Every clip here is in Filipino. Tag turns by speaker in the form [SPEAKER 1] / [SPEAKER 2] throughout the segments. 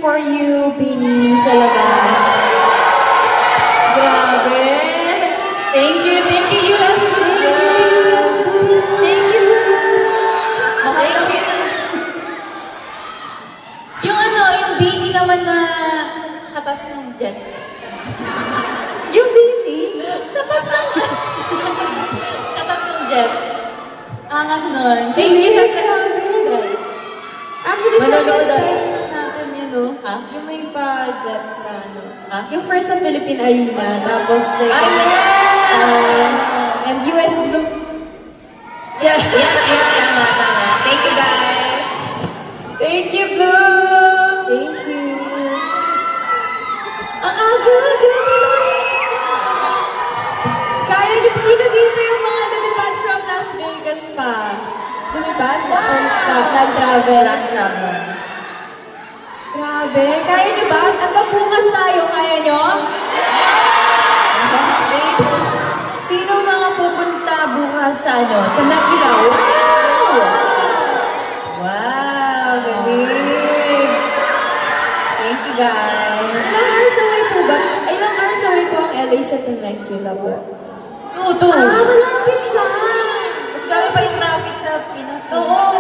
[SPEAKER 1] for you, Bini, sa labas. Grabe.
[SPEAKER 2] Thank you, US.
[SPEAKER 1] Thank you.
[SPEAKER 2] Thank you. Yung yung Bini naman na katas ng jet. Yung Bini? Katas ng katas ng jet. Angas nun. Thank you sa
[SPEAKER 1] Actually, sa
[SPEAKER 2] Manonood
[SPEAKER 1] natin yun, no?
[SPEAKER 2] Ha?
[SPEAKER 1] Yung may pa-jet na, no?
[SPEAKER 2] Ha?
[SPEAKER 1] Yung first sa Philippine Arena, tapos second, and US Blue.
[SPEAKER 2] Yeah, tama. Thank you, guys.
[SPEAKER 1] Thank you, Blooms! Thank you. Ang aga, kaya niyo, sino dito yung mga lumipad from Las Vegas pa? Lumipad? Nag-travel? Grabe. Kaya niyo ba? Hanggang bukas tayo. Kaya niyo? Sino mga pupunta bukas sa Temecula? Wow! Galing! Thank you, guys. Ilang hours away po ba? Ilang hours away po ang LA sa Temecula po?
[SPEAKER 2] 2.
[SPEAKER 1] Malapit lang!
[SPEAKER 2] Mas dami pa yung traffic sa Pinas.
[SPEAKER 1] Oo.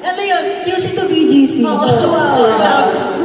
[SPEAKER 2] Ano yun? QC to BGC.
[SPEAKER 1] Wow.